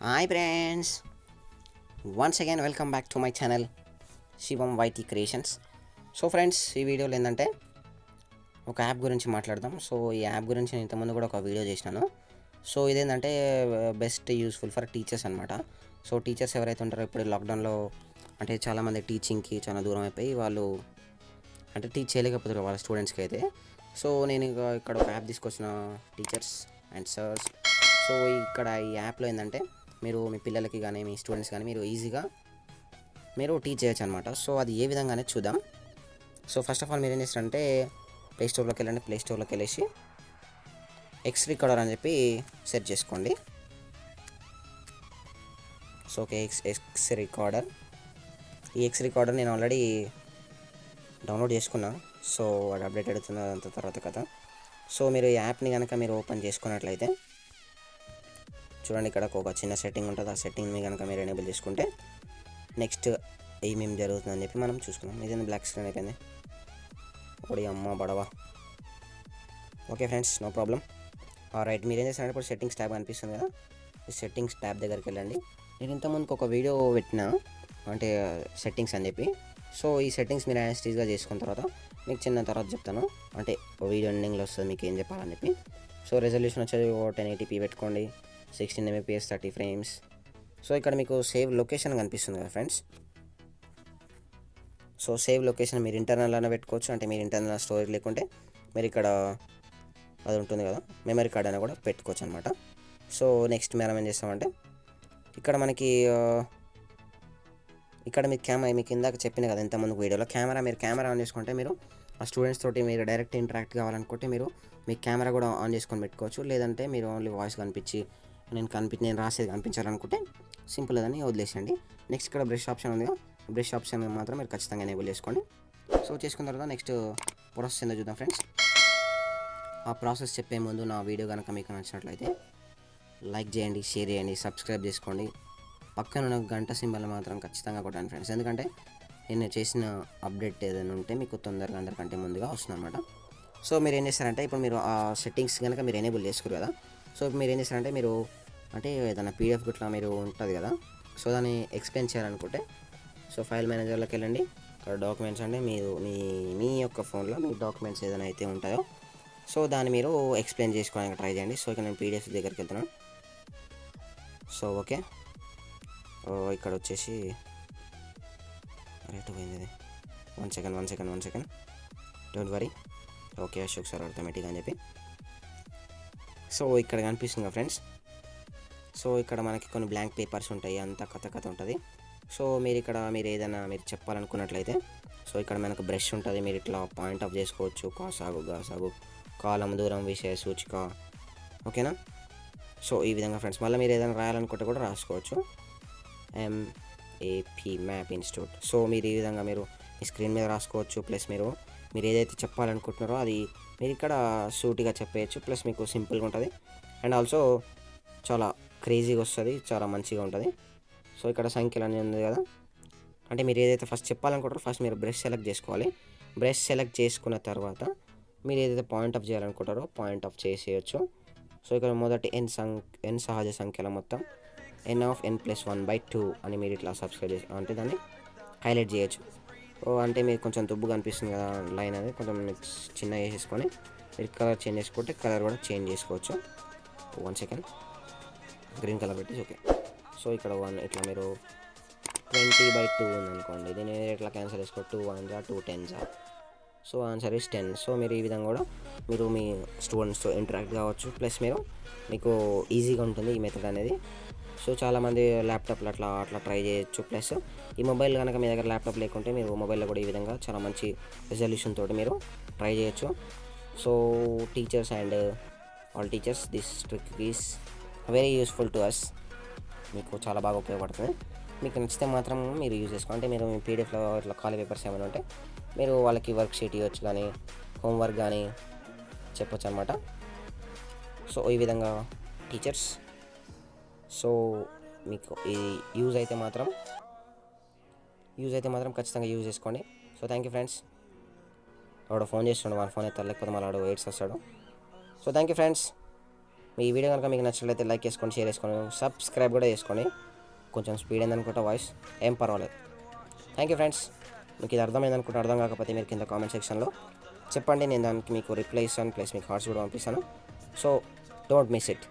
Hi friends, once again welcome back to my channel Shivam YT creations. So friends, ఈ వీడియోలో ఏంటంటే ఒక app గురించి మాట్లాడదాం. సో ఈ యాప్ గురించి నేను ఇంతకుముందు కూడా ఒక వీడియో చేసినాను. సో ఇదేంటంటే బెస్ట్ యూస్ఫుల్ ఫర్ టీచర్స్ అనమాట. సో టీచర్స్ ఎవరైతే ఉంటారో ఇప్పుడు లాక్డౌన్లో అంటే చాలామంది టీచింగ్కి చాలా దూరం అయిపోయి వాళ్ళు అంటే టీచ్ చేయలేకపోతారు వాళ్ళ స్టూడెంట్స్కి అయితే. సో నేను ఇక్కడ ఒక యాప్ తీసుకొచ్చిన టీచర్స్ అండ్ సర్స్. సో ఇక్కడ ఈ యాప్లో ఏంటంటే మీరు మీ పిల్లలకి కానీ మీ స్టూడెంట్స్ కానీ మీరు ఈజీగా మీరు టీచ్ చేయొచ్చు అనమాట. సో అది ఏ విధంగానే చూద్దాం. సో ఫస్ట్ ఆఫ్ ఆల్ మీరు ఏం చేస్తారంటే ప్లేస్టోర్లోకి వెళ్ళండి. ప్లేస్టోర్లోకి వెళ్ళేసి XRecorder అని చెప్పి సెర్చ్ చేసుకోండి. So okay, XRecorder. ఈ XRecorder నేను ఆల్రెడీ డౌన్లోడ్ చేసుకున్నా. సో అది అప్డేట్ అవుతుంది అంత తర్వాత కదా. సో మీరు ఈ యాప్ని కనుక మీరు ఓపెన్ చేసుకున్నట్లయితే చూడండి, ఇక్కడ ఒక చిన్న సెట్టింగ్ ఉంటుంది. ఆ సెట్టింగ్ని కనుక మీరు ఎనేబుల్ చేసుకుంటే నెక్స్ట్ ఏమేమి జరుగుతుందని చెప్పి మనం చూసుకుందాం. ఇదేంటి బ్లాక్ స్క్రీన్ అయిపోయింది, ఒకటి అమ్మ బడవా. Okay friends, no problem. Right, మీరు ఏం చేస్తారంటే ఇప్పుడు సెట్టింగ్స్ ట్యాబ్ కనిపిస్తుంది కదా, ఈ సెట్టింగ్స్ ట్యాబ్ దగ్గరికి వెళ్ళండి. నేను ఇంతకుముందుకు ఒక వీడియో పెట్టిన అంటే సెట్టింగ్స్ అని చెప్పి. సో ఈ సెట్టింగ్స్ మీరు యాస్టీస్గా చేసుకున్న తర్వాత మీకు చిన్న తర్వాత చెప్తాను, అంటే వీడియో ఎండింగ్లో వస్తుంది మీకు ఏం చెప్పాలని చెప్పి. సో రెజల్యూషన్ వచ్చేది 1080p పెట్టుకోండి, 16 mbps 30 frames. సో ఇక్కడ మీకు సేవ్ లొకేషన్ కనిపిస్తుంది కదా ఫ్రెండ్స్. సో సేవ్ లొకేషన్ మీరు ఇంటర్నల్ అయినా పెట్టుకోవచ్చు, అంటే మీరు ఇంటర్నల్ స్టోరేజ్ లేకుంటే మీరు ఇక్కడ అది ఉంటుంది కదా మెమరీ కార్డ్ అయినా కూడా పెట్టుకోవచ్చు అనమాట. సో నెక్స్ట్ మనం ఏం చేస్తామంటే ఇక్కడ మనకి ఇక్కడ మీ కెమెరా మీకు ఇందాక చెప్పిన కదా ఇంతకుముందు వీడియోలో మీరు కెమెరా ఆన్ చేసుకుంటే మీరు ఆ స్టూడెంట్స్ తోటి మీరు డైరెక్ట్ ఇంటరాక్ట్ కావాలనుకుంటే మీరు మీ కెమెరా కూడా ఆన్ చేసుకొని పెట్టుకోవచ్చు. లేదంటే మీరు ఓన్లీ వాయిస్ కనిపించి నేను రాసేది కనిపించాలనుకుంటే సింపుల్ అని వదిలేసండి. నెక్స్ట్ ఇక్కడ బ్రష్ ఆప్షన్ ఉంది, బ్రష్ ఆప్షన్ మాత్రం మీరు ఖచ్చితంగా ఎనేబుల్ చేసుకోండి. సో చేసుకున్న తర్వాత నెక్స్ట్ ప్రాసెస్ ఏందో చూద్దాం ఫ్రెండ్స్. ఆ ప్రాసెస్ చెప్పే ముందు నా వీడియో కనుక మీకు నచ్చినట్లయితే లైక్ చేయండి, షేర్ చేయండి, సబ్స్క్రైబ్ చేసుకోండి. పక్కన ఉన్న గంట సింబల్ మాత్రం ఖచ్చితంగా కొట్టండి ఫ్రెండ్స్, ఎందుకంటే నేను చేసిన అప్డేట్ ఏదైనా ఉంటే మీకు తొందరగా అందరికంటే ముందుగా వస్తుంది అనమాట. సో మీరు ఏం చేస్తారంటే ఇప్పుడు మీరు ఆ సెట్టింగ్స్ కనుక మీరు ఎనేబుల్ చేసుకోరు కదా. సో మీరు ఏం చేస్తారంటే మీరు అంటే ఏదైనా PDF ఇట్లా మీరు ఉంటుంది కదా, సో దాన్ని ఎక్స్ప్లెయిన్ చేయాలనుకుంటే సో ఫైల్ మేనేజర్లోకి వెళ్ళండి. ఇక్కడ డాక్యుమెంట్స్ అంటే మీరు మీ యొక్క ఫోన్లో మీ డాక్యుమెంట్స్ ఏదైనా అయితే ఉంటాయో సో దాన్ని మీరు ఎక్స్ప్లెయిన్ చేసుకోవడానికి ట్రై చేయండి. సో ఇక్కడ నేను PDF దగ్గరికి వెళ్తున్నాను. సో ఓకే, ఇక్కడ వచ్చేసి రేటు పోయింది ఇది. One second don't worry. Okay, Ashok sir ఆటోమేటిక్గా అని చెప్పి. సో ఇక్కడ కనిపిస్తుంది కదా ఫ్రెండ్స్. సో ఇక్కడ మనకి కొన్ని బ్లాంక్ పేపర్స్ ఉంటాయి, అంతా కథ ఉంటుంది. సో మీరు ఏదైనా మీరు చెప్పాలనుకున్నట్లయితే సో ఇక్కడ మనకు బ్రష్ ఉంటుంది, మీరు ఇట్లా పాయింట్ ఆఫ్ చేసుకోవచ్చు. కాసాగు గాసాగు కాలం దూరం విషయ సూచిక, ఓకేనా. సో ఈ విధంగా ఫ్రెండ్స్ మళ్ళీ మీరు ఏదైనా రాయాలనుకుంటే కూడా రాసుకోవచ్చు. MAP map institute. సో మీరు ఈ విధంగా మీరు ఈ స్క్రీన్ మీద రాసుకోవచ్చు. ప్లస్ మీరు ఏదైతే చెప్పాలనుకుంటున్నారో అది మీరు ఇక్కడ సూటిగా చెప్పేయచ్చు. ప్లస్ మీకు సింపుల్గా ఉంటుంది అండ్ ఆల్సో చాలా క్రేజీగా వస్తుంది, చాలా మంచిగా ఉంటుంది. సో ఇక్కడ సంఖ్యలు అన్నీ ఉంది కదా, అంటే మీరు ఏదైతే ఫస్ట్ చెప్పాలనుకుంటారో ఫస్ట్ మీరు బ్రష్ సెలెక్ట్ చేసుకోవాలి. బ్రష్ సెలెక్ట్ చేసుకున్న తర్వాత మీరు ఏదైతే పాయింట్ ఆఫ్ చేయాలనుకుంటారో పాయింట్ ఆఫ్ చేసేయచ్చు. సో ఇక్కడ మొదటి n సహజ సంఖ్యల మొత్తం n+1/2 అని మీరు ఇట్లా సబ్స్క్రైబ్ చేసి అంటే దాన్ని హైలైట్ చేయొచ్చు. అంటే మీకు కొంచెం దుబ్బు కనిపిస్తుంది కదా లైన్ అనేది, కొంచెం చిన్న వేసేసుకొని మీరు కలర్ చేంజ్ చేసుకుంటే కలర్ కూడా చేంజ్ చేసుకోవచ్చు. 1 సెకండ్ గ్రీన్ కలర్ పెట్టి ఓకే. సో ఇక్కడ 1 ఇట్లా మీరు 20/2 ఉందనుకోండి, దీన్ని ఇట్లా క్యాన్సిల్ చేసుకో. 2 1s 2 10s. So answer is 10. So మీరు ఈ విధంగా కూడా మీరు మీ స్టూడెంట్స్తో ఇంటరాక్ట్ కావచ్చు. ప్లస్ మీకు ఈజీగా ఉంటుంది ఈ మెథడ్ అనేది. సో చాలామంది ల్యాప్టాప్లో అట్లా ట్రై చేయొచ్చు. ప్లస్ ఈ మొబైల్ కనుక మీ దగ్గర ల్యాప్టాప్ లేకుంటే మీరు మొబైల్లో కూడా ఈ విధంగా చాలా మంచి రెజల్యూషన్ తోటి మీరు ట్రై చేయొచ్చు. So teachers and all teachers, this trick is very useful to us. మీకు చాలా బాగా ఉపయోగపడుతుంది. మీకు నచ్చితే మాత్రం మీరు యూజ్ చేసుకోండి. అంటే మీరు మీ PDFలో ఇట్లా ఖాళీ పేపర్స్ ఏమైనా ఉంటే మీరు వాళ్ళకి వర్క్ షీట్ ఇవ్వచ్చు, కానీ హోంవర్క్ కానీ చెప్పొచ్చు అనమాట. సో ఈ విధంగా టీచర్స్, సో మీకు ఈ యూజ్ అయితే మాత్రం ఖచ్చితంగా యూజ్ చేసుకోండి. So thank you friends. వాడు ఫోన్ చేస్తుండే, వాళ్ళ ఫోన్ ఎత్తారు, లేకపోతే మళ్ళీ వాడు ఎయిడ్స్ వస్తాడు. So thank you friends. Me video కనుక మీకు నచ్చినట్లయితే లైక్ చేసుకోండి, షేర్ చేసుకోండి, సబ్స్క్రైబ్ కూడా చేసుకోండి. కొంచెం స్పీడ్ అయిందనుకుంటా వాయిస్, ఏం పర్వాలేదు. Thank you friends. మీకు ఇది అర్థమైంది అనుకుంటే, అర్థం కాకపోతే మీరు కింద కామెంట్ సెక్షన్లో చెప్పండి, నేను దానికి మీకు రిప్లై ఇస్తాను, ప్లస్ మీకు హార్ట్స్ కూడా పంపిస్తాను. So don't miss it.